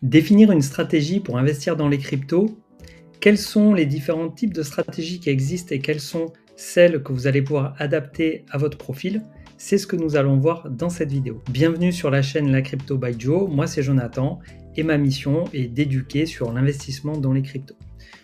Définir une stratégie pour investir dans les cryptos, quels sont les différents types de stratégies qui existent et quelles sont celles que vous allez pouvoir adapter à votre profil? C'est ce que nous allons voir dans cette vidéo. Bienvenue sur la chaîne La Crypto by Joe, moi c'est Jonathan et ma mission est d'éduquer sur l'investissement dans les cryptos.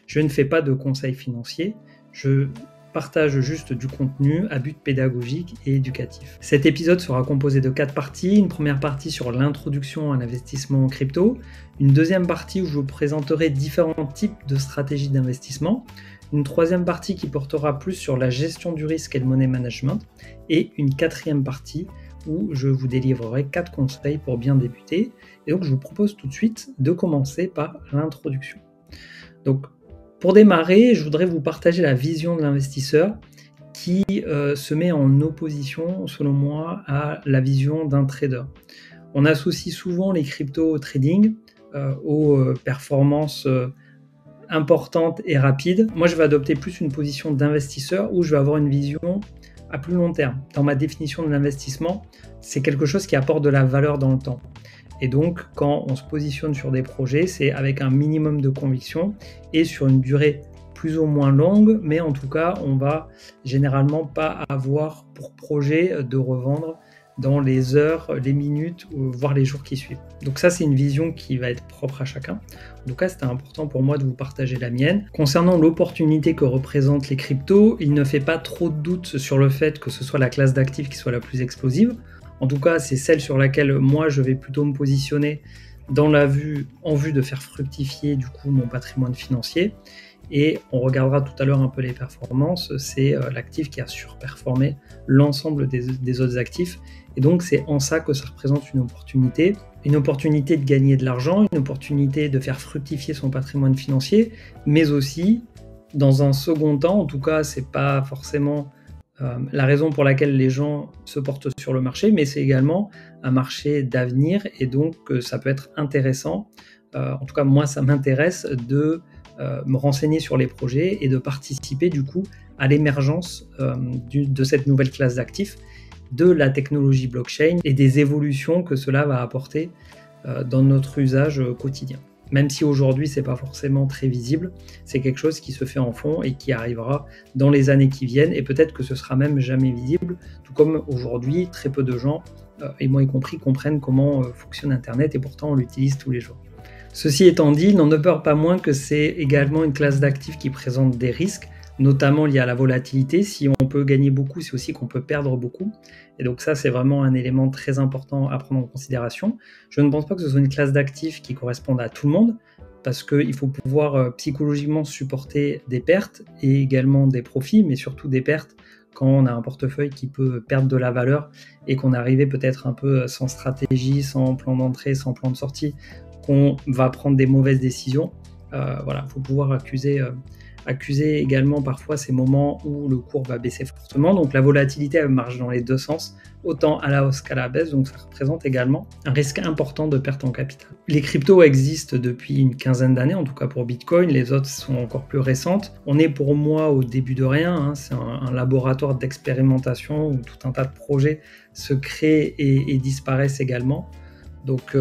Je ne fais pas de conseils financiers, je partage juste du contenu à but pédagogique et éducatif. Cet épisode sera composé de 4 parties. Une première partie sur l'introduction à l'investissement en crypto, une deuxième partie où je vous présenterai différents types de stratégies d'investissement, une troisième partie qui portera plus sur la gestion du risque et le money management, et une quatrième partie où je vous délivrerai 4 conseils pour bien débuter. Et donc je vous propose tout de suite de commencer par l'introduction. Donc pour démarrer, je voudrais vous partager la vision de l'investisseur qui se met en opposition, selon moi, à la vision d'un trader. On associe souvent les cryptos au trading, aux performances importantes et rapides. Moi, je vais adopter plus une position d'investisseur où je vais avoir une vision à plus long terme. Dans ma définition de l'investissement, c'est quelque chose qui apporte de la valeur dans le temps. Et donc, quand on se positionne sur des projets, c'est avec un minimum de conviction et sur une durée plus ou moins longue, mais en tout cas, on va généralement pas avoir pour projet de revendre dans les heures, les minutes, voire les jours qui suivent. Donc ça, c'est une vision qui va être propre à chacun. En tout cas, c'était important pour moi de vous partager la mienne. Concernant l'opportunité que représentent les cryptos, il ne fait pas trop de doute sur le fait que ce soit la classe d'actifs qui soit la plus explosive. En tout cas, c'est celle sur laquelle moi, je vais plutôt me positionner en vue de faire fructifier du coup mon patrimoine financier. Et on regardera tout à l'heure un peu les performances. C'est l'actif qui a surperformé l'ensemble des autres actifs. Et donc, c'est en ça que ça représente une opportunité de gagner de l'argent, une opportunité de faire fructifier son patrimoine financier, mais aussi, dans un second temps, en tout cas, c'est pas forcément la raison pour laquelle les gens se portent sur le marché, mais c'est également un marché d'avenir et donc ça peut être intéressant. En tout cas, moi, ça m'intéresse de me renseigner sur les projets et de participer du coup à l'émergence de cette nouvelle classe d'actifs, de la technologie blockchain et des évolutions que cela va apporter dans notre usage quotidien. Même si aujourd'hui, ce n'est pas forcément très visible, c'est quelque chose qui se fait en fond et qui arrivera dans les années qui viennent, et peut-être que ce sera même jamais visible, tout comme aujourd'hui, très peu de gens, et moi y compris, comprennent comment fonctionne Internet, et pourtant on l'utilise tous les jours. Ceci étant dit, il n'en demeure pas moins que c'est également une classe d'actifs qui présente des risques, notamment liés à la volatilité. Si on peut gagner beaucoup, c'est aussi qu'on peut perdre beaucoup. Et donc ça, c'est vraiment un élément très important à prendre en considération. Je ne pense pas que ce soit une classe d'actifs qui corresponde à tout le monde, parce qu'il faut pouvoir psychologiquement supporter des pertes et également des profits, mais surtout des pertes quand on a un portefeuille qui peut perdre de la valeur et qu'on est arrivé peut-être un peu sans stratégie, sans plan d'entrée, sans plan de sortie, qu'on va prendre des mauvaises décisions. Voilà, il faut pouvoir accuser également parfois ces moments où le cours va baisser fortement. Donc la volatilité, elle marche dans les deux sens, autant à la hausse qu'à la baisse. Donc ça représente également un risque important de perte en capital. Les cryptos existent depuis une quinzaine d'années, en tout cas pour Bitcoin. Les autres sont encore plus récentes. On est pour moi au début de rien. Hein. C'est un laboratoire d'expérimentation où tout un tas de projets se créent et disparaissent également. Donc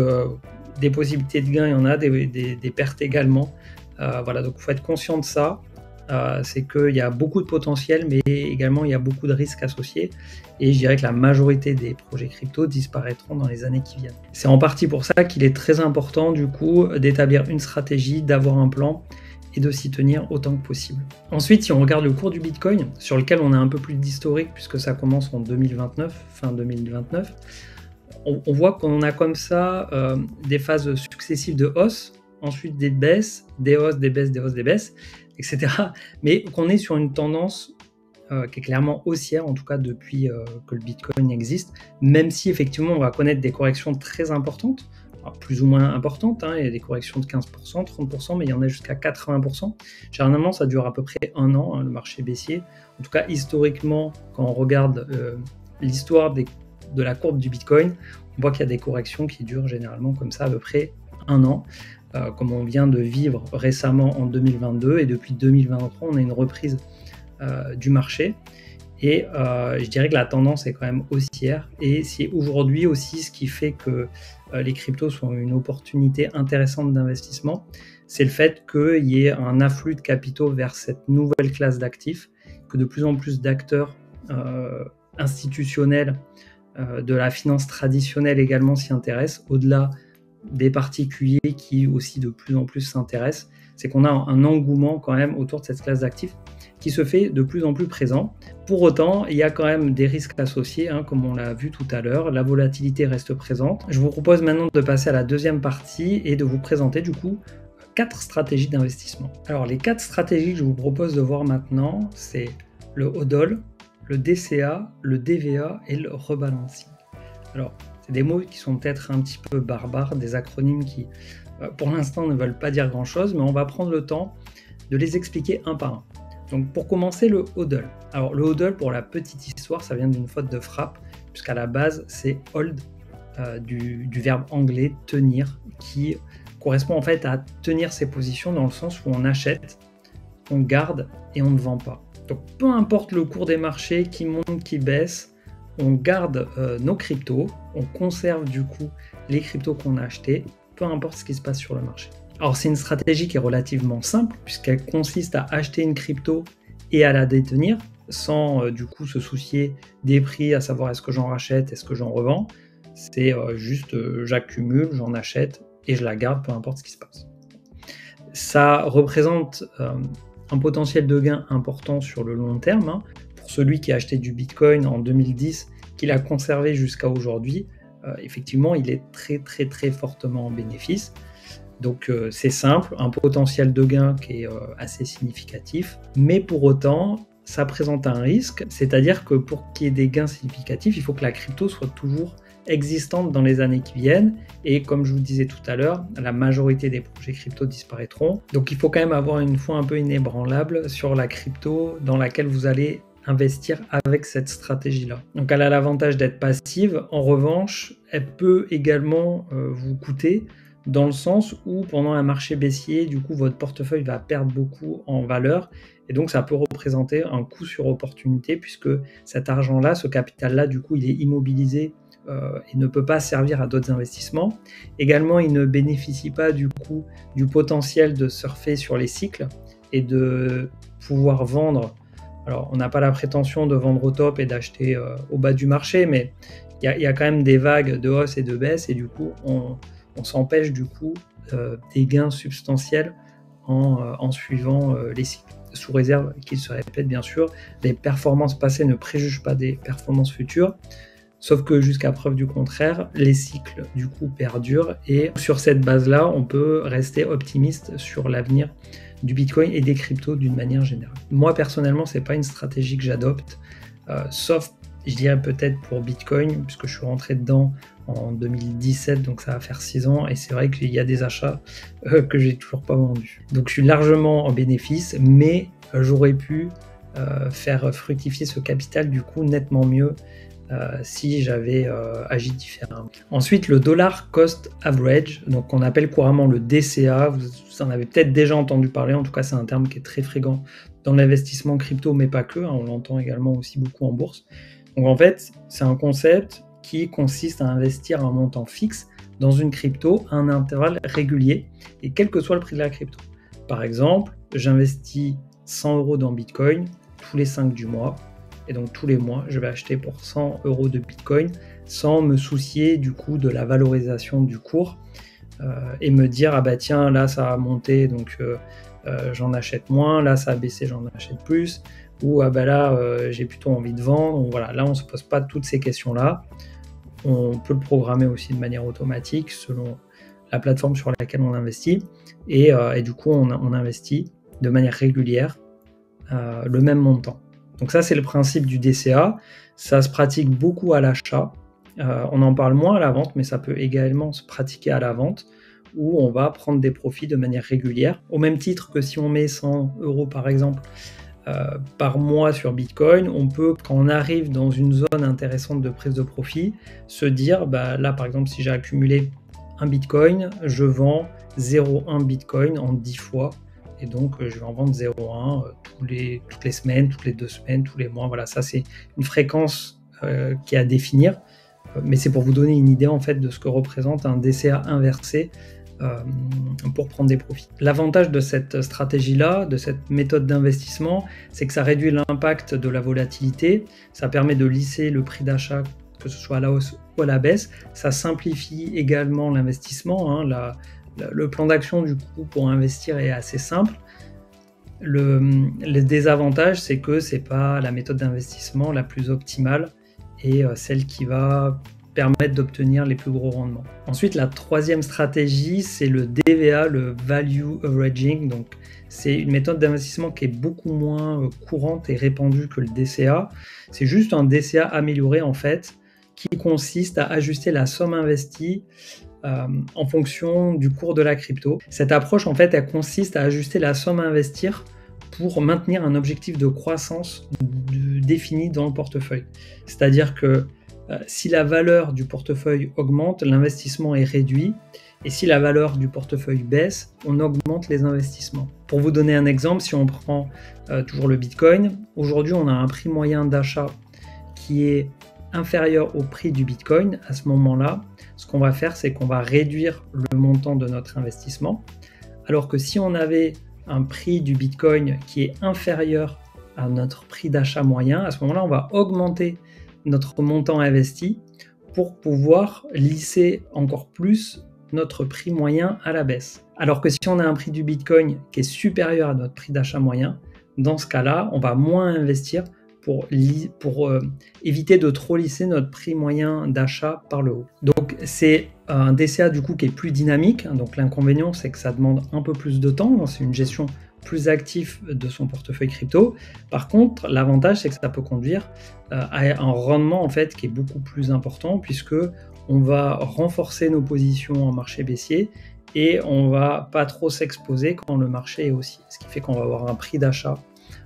des possibilités de gains, il y en a, des pertes également. Voilà, donc il faut être conscient de ça. C'est qu'il y a beaucoup de potentiel, mais également il y a beaucoup de risques associés. Et je dirais que la majorité des projets crypto disparaîtront dans les années qui viennent. C'est en partie pour ça qu'il est très important du coup d'établir une stratégie, d'avoir un plan et de s'y tenir autant que possible. Ensuite, si on regarde le cours du Bitcoin, sur lequel on a un peu plus d'historique puisque ça commence en 2029, fin 2029, on voit qu'on a comme ça des phases successives de hausse, ensuite des baisses, des hausses, des baisses, des hausses, des baisses, etc. Mais qu'on est sur une tendance qui est clairement haussière, en tout cas depuis que le Bitcoin existe, même si effectivement on va connaître des corrections très importantes, alors plus ou moins importantes, hein, il y a des corrections de 15%, 30%, mais il y en a jusqu'à 80%. Généralement, ça dure à peu près un an, hein, le marché baissier. En tout cas, historiquement, quand on regarde l'histoire de la courbe du Bitcoin, on voit qu'il y a des corrections qui durent généralement comme ça à peu près un an, comme on vient de vivre récemment en 2022, et depuis 2023 on a une reprise du marché, Et je dirais que la tendance est quand même haussière. Et c'est aujourd'hui aussi ce qui fait que les cryptos sont une opportunité intéressante d'investissement. C'est le fait qu'il y ait un afflux de capitaux vers cette nouvelle classe d'actifs, que de plus en plus d'acteurs institutionnels de la finance traditionnelle également s'y intéressent, au-delà des particuliers qui aussi de plus en plus s'intéressent. C'est qu'on a un engouement quand même autour de cette classe d'actifs qui se fait de plus en plus présent. Pour autant, il y a quand même des risques associés, comme on l'a vu tout à l'heure. La volatilité reste présente. Je vous propose maintenant de passer à la deuxième partie et de vous présenter du coup 4 stratégies d'investissement. Alors les 4 stratégies que je vous propose de voir maintenant, c'est le HODL, le DCA, le DVA et le rebalancing. Alors, c'est des mots qui sont peut-être un petit peu barbares, des acronymes qui, pour l'instant, ne veulent pas dire grand-chose, mais on va prendre le temps de les expliquer un par un. Donc, pour commencer, le HODL. Alors, le HODL, pour la petite histoire, ça vient d'une faute de frappe, puisqu'à la base, c'est hold, du verbe anglais tenir, qui correspond en fait à tenir ses positions dans le sens où on achète, on garde et on ne vend pas. Donc, peu importe le cours des marchés qui monte, qui baisse, on garde nos cryptos, on conserve du coup les cryptos qu'on a achetés, peu importe ce qui se passe sur le marché. Alors c'est une stratégie qui est relativement simple puisqu'elle consiste à acheter une crypto et à la détenir sans du coup se soucier des prix, à savoir est-ce que j'en rachète, est-ce que j'en revends. C'est juste j'accumule, j'en achète et je la garde, peu importe ce qui se passe. Ça représente un potentiel de gain important sur le long terme. Pour celui qui a acheté du Bitcoin en 2010, qu'il a conservé jusqu'à aujourd'hui, effectivement, il est très fortement en bénéfice. Donc c'est simple, un potentiel de gain qui est assez significatif, mais pour autant, ça présente un risque, c'est-à-dire que pour qu'il y ait des gains significatifs, il faut que la crypto soit toujours existante dans les années qui viennent, et comme je vous disais tout à l'heure, la majorité des projets crypto disparaîtront. Donc il faut quand même avoir une foi un peu inébranlable sur la crypto dans laquelle vous allez investir avec cette stratégie-là. Donc elle a l'avantage d'être passive, en revanche, elle peut également vous coûter, dans le sens où pendant un marché baissier, du coup, votre portefeuille va perdre beaucoup en valeur et donc ça peut représenter un coût sur opportunité puisque cet argent-là, ce capital-là, du coup, il est immobilisé et ne peut pas servir à d'autres investissements. Également, il ne bénéficie pas du coup du potentiel de surfer sur les cycles et de pouvoir vendre. Alors, on n'a pas la prétention de vendre au top et d'acheter au bas du marché, mais il y a quand même des vagues de hausse et de baisse et du coup, on s'empêche du coup des gains substantiels en suivant les cycles, sous réserve qu'ils se répètent bien sûr. Les performances passées ne préjugent pas des performances futures, sauf que jusqu'à preuve du contraire, les cycles du coup perdurent et sur cette base-là, on peut rester optimiste sur l'avenir du Bitcoin et des cryptos d'une manière générale. Moi personnellement, c'est pas une stratégie que j'adopte, sauf je dirais peut-être pour Bitcoin, puisque je suis rentré dedans en 2017, donc ça va faire 6 ans, et c'est vrai qu'il y a des achats que j'ai toujours pas vendus. Donc je suis largement en bénéfice, mais j'aurais pu faire fructifier ce capital du coup nettement mieux si j'avais agi différemment. Ensuite, le dollar cost average, donc qu'on appelle couramment le DCA, vous en avez peut-être déjà entendu parler, en tout cas c'est un terme qui est très fréquent dans l'investissement crypto, mais pas que, on l'entend également aussi beaucoup en bourse. Donc en fait, c'est un concept qui consiste à investir un montant fixe dans une crypto à un intervalle régulier, et quel que soit le prix de la crypto. Par exemple, j'investis 100 € dans Bitcoin tous les 5 du mois, et donc tous les mois, je vais acheter pour 100 € de Bitcoin sans me soucier du coup de la valorisation du cours et me dire ah bah tiens là ça a monté donc j'en achète moins, là ça a baissé j'en achète plus, ou ah bah là j'ai plutôt envie de vendre. Donc voilà, là on se pose pas toutes ces questions là. On peut le programmer aussi de manière automatique selon la plateforme sur laquelle on investit et du coup on investit de manière régulière le même montant. Donc ça c'est le principe du DCA, ça se pratique beaucoup à l'achat, on en parle moins à la vente mais ça peut également se pratiquer à la vente où on va prendre des profits de manière régulière, au même titre que si on met 100 € par exemple par mois sur Bitcoin, on peut, quand on arrive dans une zone intéressante de prise de profit, se dire, bah, là par exemple si j'ai accumulé un Bitcoin, je vends 0,1 Bitcoin en 10 fois, et donc je vais en vendre 0,1 toutes les semaines, toutes les 2 semaines, tous les mois. Voilà, ça c'est une fréquence qui est à définir, mais c'est pour vous donner une idée en fait de ce que représente un DCA inversé pour prendre des profits. L'avantage de cette stratégie-là, de cette méthode d'investissement, c'est que ça réduit l'impact de la volatilité, ça permet de lisser le prix d'achat, que ce soit à la hausse ou à la baisse, ça simplifie également l'investissement, hein, le plan d'action du coup pour investir est assez simple. Le désavantage, c'est que c'est pas la méthode d'investissement la plus optimale et celle qui va permettre d'obtenir les plus gros rendements. Ensuite, la troisième stratégie, c'est le DVA, le Value Averaging. Donc, c'est une méthode d'investissement qui est beaucoup moins courante et répandue que le DCA. C'est juste un DCA amélioré en fait, qui consiste à ajuster la somme investie en fonction du cours de la crypto. Cette approche, en fait, elle consiste à ajuster la somme à investir pour maintenir un objectif de croissance défini dans le portefeuille. C'est-à-dire que si la valeur du portefeuille augmente, l'investissement est réduit. Et si la valeur du portefeuille baisse, on augmente les investissements. Pour vous donner un exemple, si on prend toujours le Bitcoin, aujourd'hui on a un prix moyen d'achat qui est inférieur au prix du Bitcoin. À ce moment-là, ce qu'on va faire, c'est qu'on va réduire le montant de notre investissement. Alors que si on avait un prix du Bitcoin qui est inférieur à notre prix d'achat moyen, à ce moment-là, on va augmenter notre montant investi pour pouvoir lisser encore plus notre prix moyen à la baisse. Alors que si on a un prix du Bitcoin qui est supérieur à notre prix d'achat moyen, dans ce cas-là, on va moins investir pour éviter de trop lisser notre prix moyen d'achat par le haut. Donc c'est un DCA du coup qui est plus dynamique. Donc l'inconvénient, c'est que ça demande un peu plus de temps. C'est une gestion plus actif de son portefeuille crypto. Par contre, l'avantage, c'est que ça peut conduire à un rendement en fait qui est beaucoup plus important puisque on va renforcer nos positions en marché baissier et on va pas trop s'exposer quand le marché est haussier. Ce qui fait qu'on va avoir un prix d'achat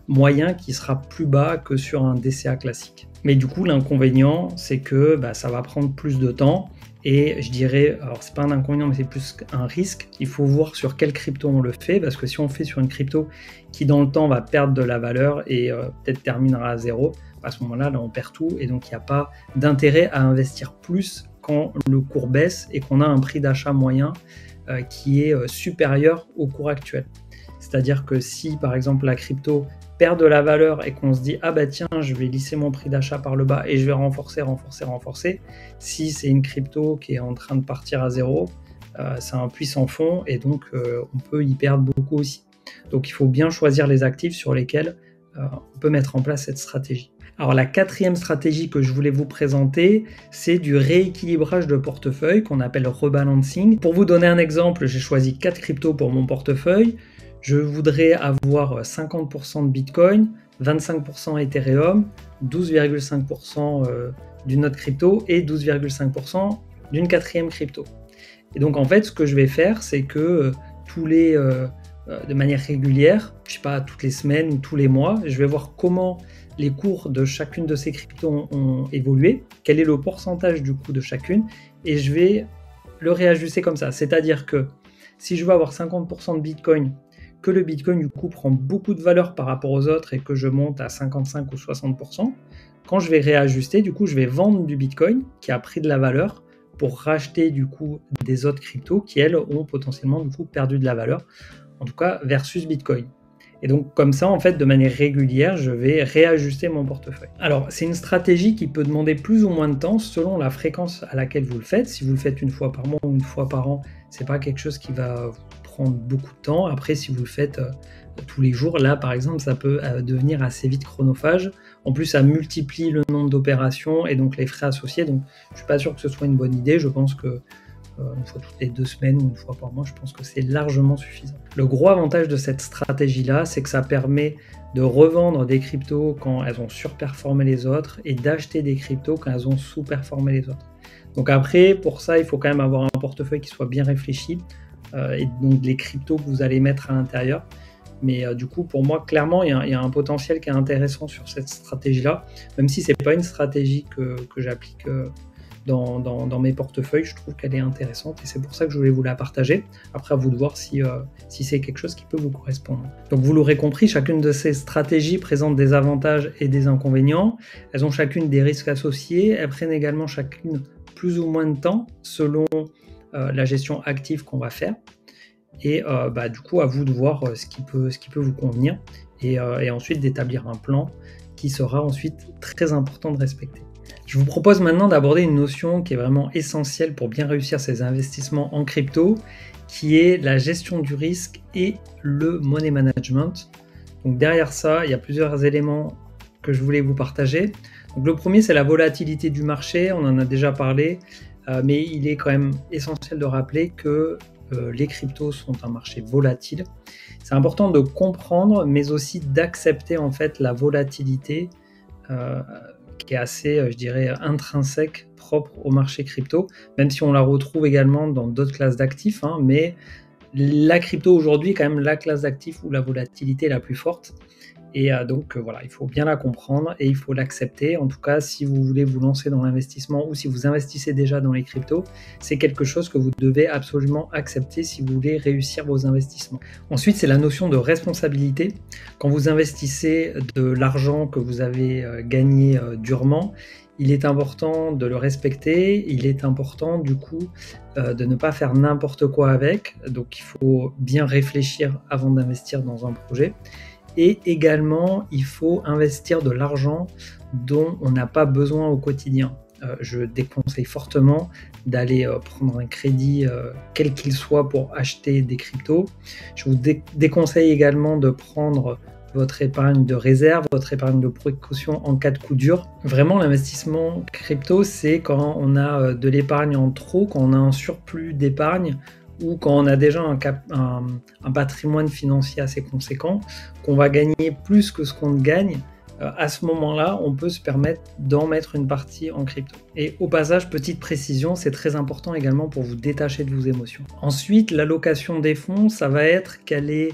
moyen qui sera plus bas que sur un DCA classique. Mais du coup, l'inconvénient, c'est que ça va prendre plus de temps. Et je dirais, alors c'est pas un inconvénient, mais c'est plus un risque. Il faut voir sur quelle crypto on le fait, parce que si on fait sur une crypto qui dans le temps va perdre de la valeur et peut-être terminera à zéro, à ce moment-là, on perd tout. Et donc, il n'y a pas d'intérêt à investir plus quand le cours baisse et qu'on a un prix d'achat moyen qui est supérieur au cours actuel. C'est-à-dire que si, par exemple, la crypto perd de la valeur et qu'on se dit « Ah bah tiens, je vais lisser mon prix d'achat par le bas et je vais renforcer », si c'est une crypto qui est en train de partir à zéro, c'est un puits sans fond et donc on peut y perdre beaucoup aussi. Donc il faut bien choisir les actifs sur lesquels on peut mettre en place cette stratégie. Alors la quatrième stratégie que je voulais vous présenter, c'est du rééquilibrage de portefeuille qu'on appelle rebalancing. Pour vous donner un exemple, j'ai choisi 4 cryptos pour mon portefeuille. Je voudrais avoir 50% de Bitcoin, 25% Ethereum, 12,5% d'une autre crypto et 12,5% d'une quatrième crypto. Et donc en fait, ce que je vais faire, c'est que de manière régulière, je sais pas, toutes les semaines ou tous les mois, je vais voir comment les cours de chacune de ces cryptos ont évolué, quel est le pourcentage du coût de chacune, et je vais le réajuster comme ça. C'est-à-dire que si je veux avoir 50% de Bitcoin, que le Bitcoin du coup prend beaucoup de valeur par rapport aux autres et que je monte à 55 ou 60%, quand je vais réajuster, du coup je vais vendre du Bitcoin qui a pris de la valeur pour racheter du coup des autres cryptos qui elles ont potentiellement du coup perdu de la valeur, en tout cas versus Bitcoin. Et donc comme ça en fait de manière régulière je vais réajuster mon portefeuille. Alors c'est une stratégie qui peut demander plus ou moins de temps selon la fréquence à laquelle vous le faites. Si vous le faites une fois par mois ou une fois par an, c'est pas quelque chose qui va prendre beaucoup de temps. Après si vous le faites tous les jours, là par exemple ça peut devenir assez vite chronophage. En plus ça multiplie le nombre d'opérations et donc les frais associés, donc je suis pas sûr que ce soit une bonne idée. Je pense que une fois toutes les 2 semaines ou une fois par mois, je pense que c'est largement suffisant. Le gros avantage de cette stratégie-là, c'est que ça permet de revendre des cryptos quand elles ont surperformé les autres et d'acheter des cryptos quand elles ont sous-performé les autres. Donc après, pour ça, il faut quand même avoir un portefeuille qui soit bien réfléchi et donc les cryptos que vous allez mettre à l'intérieur. Mais du coup, pour moi, clairement, il y a un potentiel qui est intéressant sur cette stratégie-là, même si ce n'est pas une stratégie que j'applique dans mes portefeuilles. Je trouve qu'elle est intéressante et c'est pour ça que je voulais vous la partager. Après, à vous de voir si c'est quelque chose qui peut vous correspondre. Donc vous l'aurez compris, chacune de ces stratégies présente des avantages et des inconvénients. Elles ont chacune des risques associés. Elles prennent également chacune plus ou moins de temps selon la gestion active qu'on va faire. Et du coup, à vous de voir ce qui peut vous convenir et ensuite d'établir un plan qui sera ensuite très important de respecter. Je vous propose maintenant d'aborder une notion qui est vraiment essentielle pour bien réussir ses investissements en crypto, qui est la gestion du risque et le money management. Donc derrière ça, il y a plusieurs éléments que je voulais vous partager. Donc le premier, c'est la volatilité du marché, on en a déjà parlé, mais il est quand même essentiel de rappeler que les cryptos sont un marché volatile. C'est important de comprendre, mais aussi d'accepter en fait la volatilité qui est assez, je dirais, intrinsèque, propre au marché crypto, même si on la retrouve également dans d'autres classes d'actifs, mais la crypto aujourd'hui est quand même la classe d'actifs où la volatilité est la plus forte. Et donc voilà, il faut bien la comprendre et il faut l'accepter. En tout cas, si vous voulez vous lancer dans l'investissement ou si vous investissez déjà dans les cryptos, c'est quelque chose que vous devez absolument accepter si vous voulez réussir vos investissements. Ensuite, c'est la notion de responsabilité. Quand vous investissez de l'argent que vous avez gagné durement, il est important de le respecter, il est important du coup de ne pas faire n'importe quoi avec. Donc il faut bien réfléchir avant d'investir dans un projet. Et également, il faut investir de l'argent dont on n'a pas besoin au quotidien. Je déconseille fortement d'aller prendre un crédit, quel qu'il soit, pour acheter des cryptos. Je vous déconseille également de prendre votre épargne de réserve, votre épargne de précaution en cas de coup dur. Vraiment, l'investissement crypto, c'est quand on a de l'épargne en trop, quand on a un surplus d'épargne, ou quand on a déjà un patrimoine financier assez conséquent, qu'on va gagner plus que ce qu'on gagne. À ce moment-là, on peut se permettre d'en mettre une partie en crypto. Et au passage, petite précision, c'est très important également pour vous détacher de vos émotions. Ensuite, l'allocation des fonds, ça va être quelle est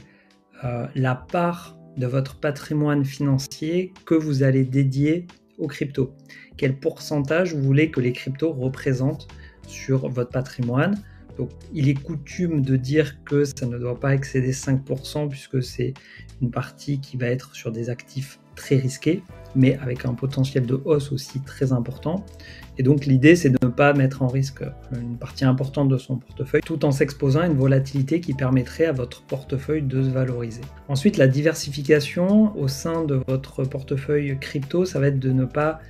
la part de votre patrimoine financier que vous allez dédier aux cryptos. Quel pourcentage vous voulez que les cryptos représentent sur votre patrimoine. Donc, il est coutume de dire que ça ne doit pas excéder 5% puisque c'est une partie qui va être sur des actifs très risqués, mais avec un potentiel de hausse aussi très important. Et donc l'idée, c'est de ne pas mettre en risque une partie importante de son portefeuille tout en s'exposant à une volatilité qui permettrait à votre portefeuille de se valoriser. Ensuite, la diversification au sein de votre portefeuille crypto, ça va être de ne pas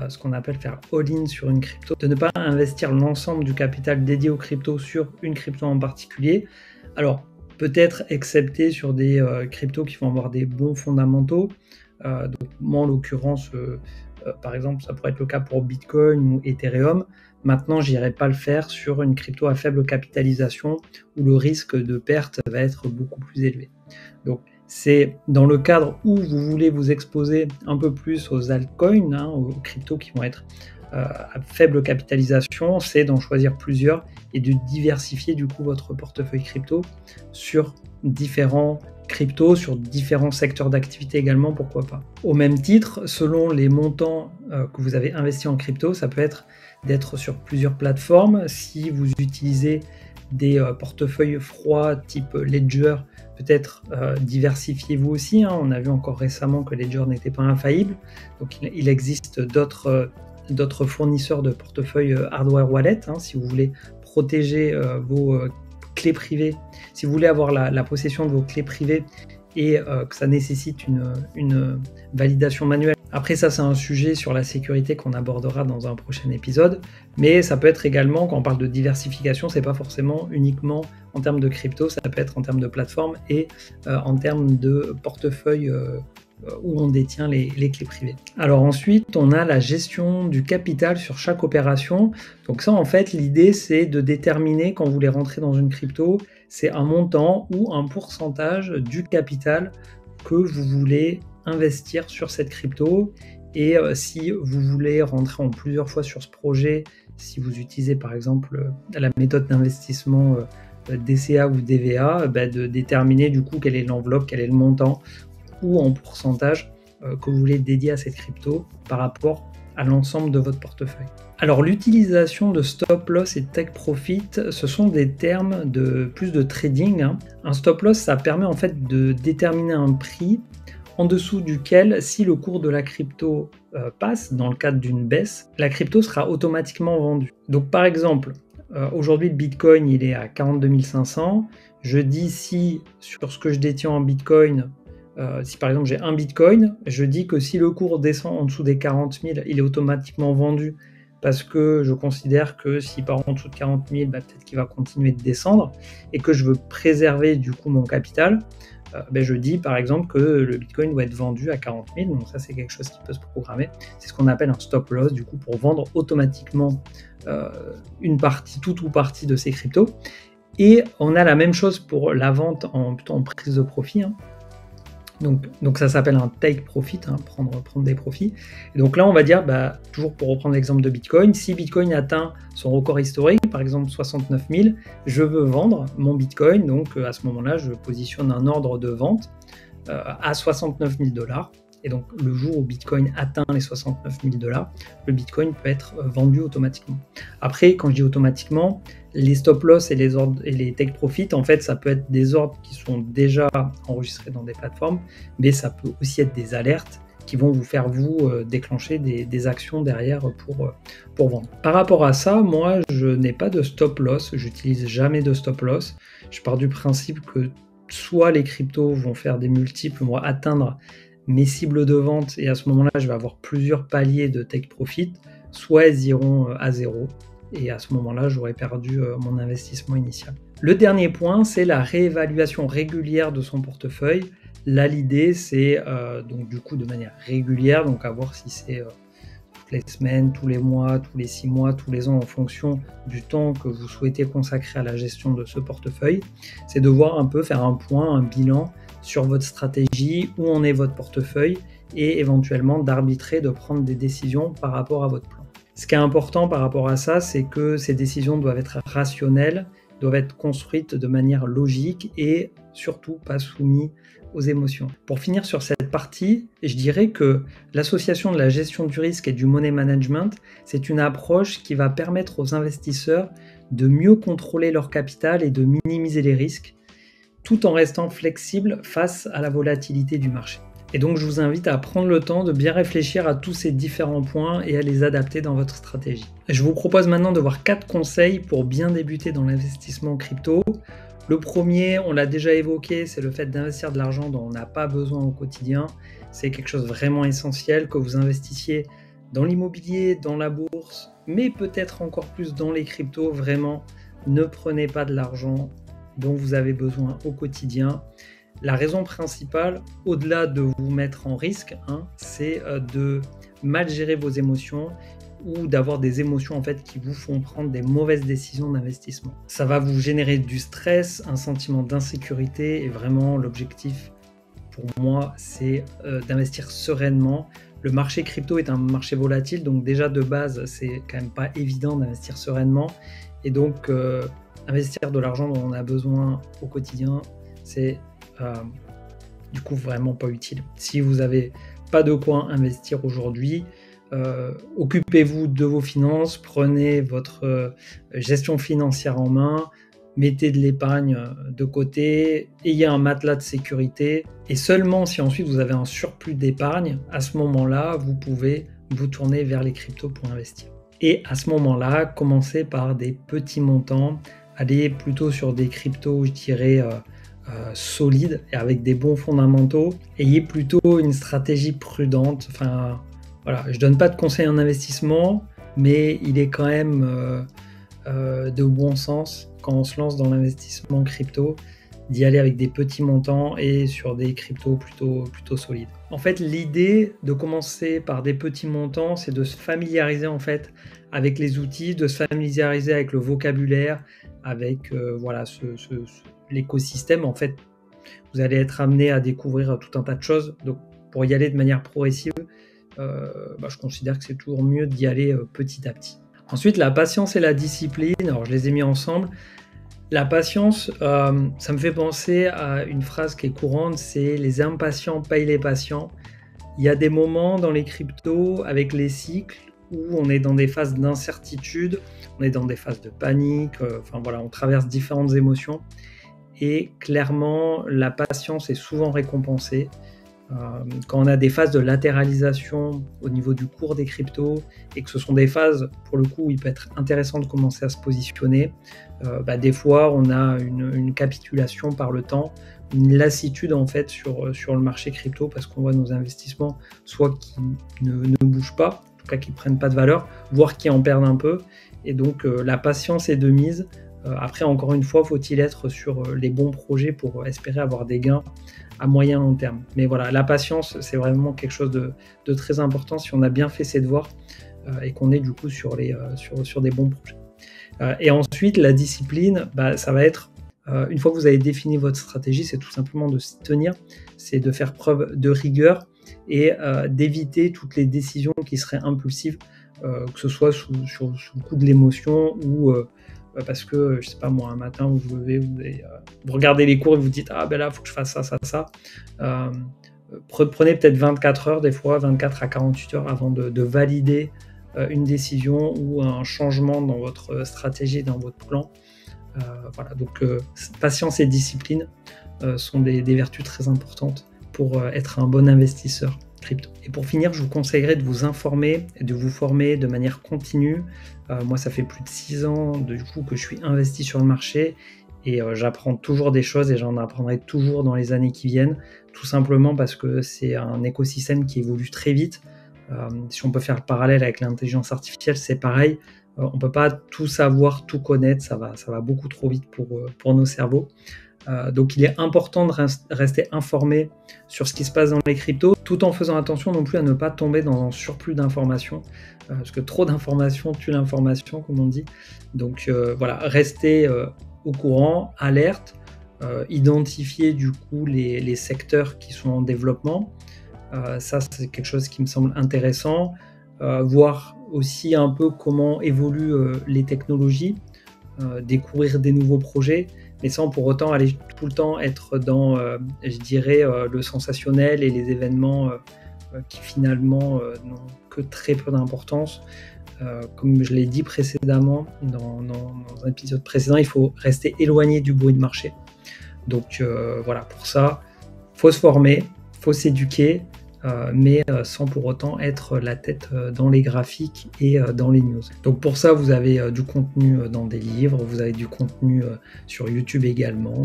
ce qu'on appelle faire all-in sur une crypto, de ne pas investir l'ensemble du capital dédié aux cryptos sur une crypto en particulier. Alors, peut-être excepté sur des cryptos qui vont avoir des bons fondamentaux. Donc, moi, en l'occurrence, par exemple, ça pourrait être le cas pour Bitcoin ou Ethereum. Maintenant, je n'irai pas le faire sur une crypto à faible capitalisation où le risque de perte va être beaucoup plus élevé. Donc, c'est dans le cadre où vous voulez vous exposer un peu plus aux altcoins, aux cryptos qui vont être à faible capitalisation, c'est d'en choisir plusieurs et de diversifier du coup votre portefeuille crypto sur différents cryptos, sur différents secteurs d'activité également, pourquoi pas. Au même titre, selon les montants que vous avez investis en crypto, ça peut être d'être sur plusieurs plateformes. Si vous utilisez des portefeuilles froids type Ledger, peut-être diversifiez-vous aussi. On a vu encore récemment que Ledger n'était pas infaillible. Donc il existe d'autres fournisseurs de portefeuilles hardware wallet. Si vous voulez protéger vos clés privées, si vous voulez avoir la possession de vos clés privées et que ça nécessite une validation manuelle. Après ça, c'est un sujet sur la sécurité qu'on abordera dans un prochain épisode, mais ça peut être également, quand on parle de diversification, c'est pas forcément uniquement en termes de crypto, ça peut être en termes de plateforme et en termes de portefeuille où on détient les clés privées. Alors ensuite, on a la gestion du capital sur chaque opération. Donc ça, en fait, l'idée, c'est de déterminer, quand vous voulez rentrer dans une crypto, c'est un montant ou un pourcentage du capital que vous voulez investir sur cette crypto. Et si vous voulez rentrer en plusieurs fois sur ce projet, si vous utilisez par exemple la méthode d'investissement DCA ou DVA, de déterminer du coup quelle est l'enveloppe, quel est le montant ou en pourcentage que vous voulez dédier à cette crypto par rapport à l'ensemble de votre portefeuille. Alors l'utilisation de stop loss et take profit, ce sont des termes de plus de trading. Un stop loss, ça permet en fait de déterminer un prix en dessous duquel, si le cours de la crypto passe, dans le cadre d'une baisse, la crypto sera automatiquement vendue. Donc par exemple, aujourd'hui le Bitcoin il est à 42 500, je dis si sur ce que je détiens en Bitcoin, si par exemple j'ai un Bitcoin, je dis que si le cours descend en dessous des 40 000, il est automatiquement vendu parce que je considère que s'il part en dessous de 40 000, peut-être qu'il va continuer de descendre et que je veux préserver du coup mon capital. Je dis par exemple que le Bitcoin doit être vendu à 40 000, donc ça c'est quelque chose qui peut se programmer. C'est ce qu'on appelle un stop loss, du coup, pour vendre automatiquement une partie, toute ou partie de ces cryptos. Et on a la même chose pour la vente plutôt en prise de profit. Donc ça s'appelle un take profit, prendre des profits. Et donc là on va dire, toujours pour reprendre l'exemple de Bitcoin, si Bitcoin atteint son record historique, par exemple 69 000, je veux vendre mon Bitcoin, donc à ce moment-là je positionne un ordre de vente à 69 000 $. Et donc le jour où Bitcoin atteint les 69 000 $, le Bitcoin peut être vendu automatiquement. Après, quand je dis automatiquement, les stop loss et les take profit, en fait, ça peut être des ordres qui sont déjà enregistrés dans des plateformes, mais ça peut aussi être des alertes qui vont vous faire déclencher des actions derrière pour vendre. Par rapport à ça, moi, je n'ai pas de stop loss, j'utilise jamais de stop loss. Je pars du principe que soit les cryptos vont faire des multiples, vont atteindre mes cibles de vente et à ce moment-là, je vais avoir plusieurs paliers de take profit, soit elles iront à zéro et à ce moment-là, j'aurai perdu mon investissement initial. Le dernier point, c'est la réévaluation régulière de son portefeuille. Là, l'idée, c'est donc du coup de manière régulière, donc à voir si c'est toutes les semaines, tous les mois, tous les 6 mois, tous les ans en fonction du temps que vous souhaitez consacrer à la gestion de ce portefeuille. C'est de voir un peu, faire un point, un bilan sur votre stratégie, où en est votre portefeuille et éventuellement d'arbitrer, de prendre des décisions par rapport à votre plan. Ce qui est important par rapport à ça, c'est que ces décisions doivent être rationnelles, doivent être construites de manière logique et surtout pas soumises aux émotions. Pour finir sur cette partie, je dirais que l'association de la gestion du risque et du money management, c'est une approche qui va permettre aux investisseurs de mieux contrôler leur capital et de minimiser les risques, tout en restant flexible face à la volatilité du marché. Et donc je vous invite à prendre le temps de bien réfléchir à tous ces différents points et à les adapter dans votre stratégie. Je vous propose maintenant de voir 4 conseils pour bien débuter dans l'investissement crypto. Le premier, on l'a déjà évoqué, c'est le fait d'investir de l'argent dont on n'a pas besoin au quotidien. C'est quelque chose de vraiment essentiel, que vous investissiez dans l'immobilier, dans la bourse, mais peut-être encore plus dans les cryptos. Vraiment, ne prenez pas de l'argent dont vous avez besoin au quotidien. La raison principale, au-delà de vous mettre en risque, c'est de mal gérer vos émotions ou d'avoir des émotions en fait qui vous font prendre des mauvaises décisions d'investissement. Ça va vous générer du stress, un sentiment d'insécurité et vraiment l'objectif pour moi c'est d'investir sereinement. Le marché crypto est un marché volatile, donc déjà de base c'est quand même pas évident d'investir sereinement et donc investir de l'argent dont on a besoin au quotidien, c'est du coup vraiment pas utile. Si vous n'avez pas de quoi investir aujourd'hui, occupez-vous de vos finances, prenez votre gestion financière en main, mettez de l'épargne de côté, ayez un matelas de sécurité et seulement si ensuite vous avez un surplus d'épargne, à ce moment-là, vous pouvez vous tourner vers les cryptos pour investir. Et à ce moment-là, commencez par des petits montants, allez plutôt sur des cryptos, je dirais, solides et avec des bons fondamentaux. Ayez plutôt une stratégie prudente. Enfin, voilà, je ne donne pas de conseils en investissement, mais il est quand même de bon sens quand on se lance dans l'investissement crypto d'y aller avec des petits montants et sur des cryptos plutôt solides. En fait, l'idée de commencer par des petits montants, c'est de se familiariser en fait avec les outils, de se familiariser avec le vocabulaire, avec l'écosystème. En fait, vous allez être amené à découvrir tout un tas de choses. Donc, pour y aller de manière progressive, je considère que c'est toujours mieux d'y aller petit à petit. Ensuite, la patience et la discipline. Alors, je les ai mis ensemble. La patience, ça me fait penser à une phrase qui est courante, c'est « les impatients payent les patients ». Il y a des moments dans les cryptos avec les cycles où on est dans des phases d'incertitude, on est dans des phases de panique, enfin voilà, on traverse différentes émotions et clairement la patience est souvent récompensée. Quand on a des phases de latéralisation au niveau du cours des cryptos et que ce sont des phases pour le coup où il peut être intéressant de commencer à se positionner, des fois on a une capitulation par le temps, une lassitude en fait sur le marché crypto parce qu'on voit nos investissements soit qui ne bougent pas, en tout cas qui ne prennent pas de valeur, voire qui en perdent un peu. Et donc la patience est de mise. Après, encore une fois, faut-il être sur les bons projets pour espérer avoir des gains à moyen long terme. Mais voilà, la patience, c'est vraiment quelque chose de très important si on a bien fait ses devoirs et qu'on est du coup sur des bons projets. Et ensuite, la discipline, ça va être, une fois que vous avez défini votre stratégie, c'est tout simplement de s'y tenir, c'est de faire preuve de rigueur et d'éviter toutes les décisions qui seraient impulsives, que ce soit sous le coup de l'émotion ou parce que, je sais pas moi, un matin vous vous levez, vous regardez les cours et vous dites ah ben là, il faut que je fasse ça, ça, ça. Prenez peut-être 24 heures, des fois 24 à 48 heures avant de valider une décision ou un changement dans votre stratégie, dans votre plan. Voilà, donc patience et discipline sont des vertus très importantes pour être un bon investisseur crypto. Et pour finir, je vous conseillerais de vous informer et de vous former de manière continue. Moi, ça fait plus de 6 ans du coup que je suis investi sur le marché et j'apprends toujours des choses et j'en apprendrai toujours dans les années qui viennent, tout simplement parce que c'est un écosystème qui évolue très vite. Si on peut faire le parallèle avec l'intelligence artificielle, c'est pareil. On ne peut pas tout savoir, tout connaître, ça va beaucoup trop vite pour nos cerveaux. Donc il est important de rester informé sur ce qui se passe dans les cryptos, tout en faisant attention non plus à ne pas tomber dans un surplus d'informations, parce que trop d'informations tue l'information, comme on dit. Donc voilà, restez au courant, alerte, identifier du coup les secteurs qui sont en développement. Ça, c'est quelque chose qui me semble intéressant. Voir aussi un peu comment évoluent les technologies, découvrir des nouveaux projets, mais sans pour autant aller tout le temps être dans, je dirais, le sensationnel et les événements qui finalement n'ont que très peu d'importance. Comme je l'ai dit précédemment, dans un épisode précédent, il faut rester éloigné du bruit de marché. Donc voilà, pour ça, il faut se former, il faut s'éduquer, mais sans pour autant être la tête dans les graphiques et dans les news. Donc pour ça, vous avez du contenu dans des livres, vous avez du contenu sur YouTube également.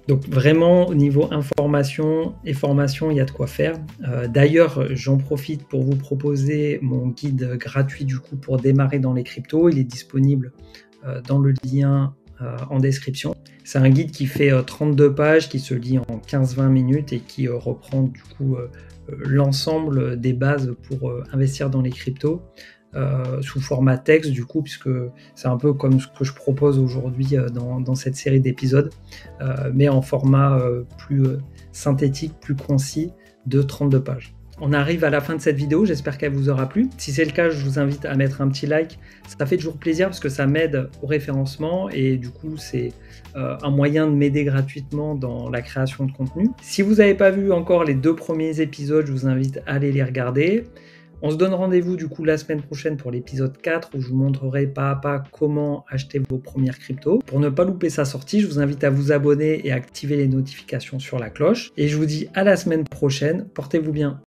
Donc vraiment, au niveau information et formation, il y a de quoi faire. D'ailleurs, j'en profite pour vous proposer mon guide gratuit du coup pour démarrer dans les cryptos. Il est disponible dans le lien en description. C'est un guide qui fait 32 pages, qui se lit en 15-20 minutes et qui reprend du coup l'ensemble des bases pour investir dans les cryptos sous format texte du coup, puisque c'est un peu comme ce que je propose aujourd'hui dans cette série d'épisodes, mais en format plus synthétique, plus concis de 32 pages. On arrive à la fin de cette vidéo, j'espère qu'elle vous aura plu. Si c'est le cas, je vous invite à mettre un petit like, ça fait toujours plaisir parce que ça m'aide au référencement et du coup c'est un moyen de m'aider gratuitement dans la création de contenu. Si vous n'avez pas vu encore les 2 premiers épisodes, je vous invite à aller les regarder. On se donne rendez-vous du coup la semaine prochaine pour l'épisode 4 où je vous montrerai pas à pas comment acheter vos premières cryptos. Pour ne pas louper sa sortie, je vous invite à vous abonner et à activer les notifications sur la cloche. Et je vous dis à la semaine prochaine, portez-vous bien.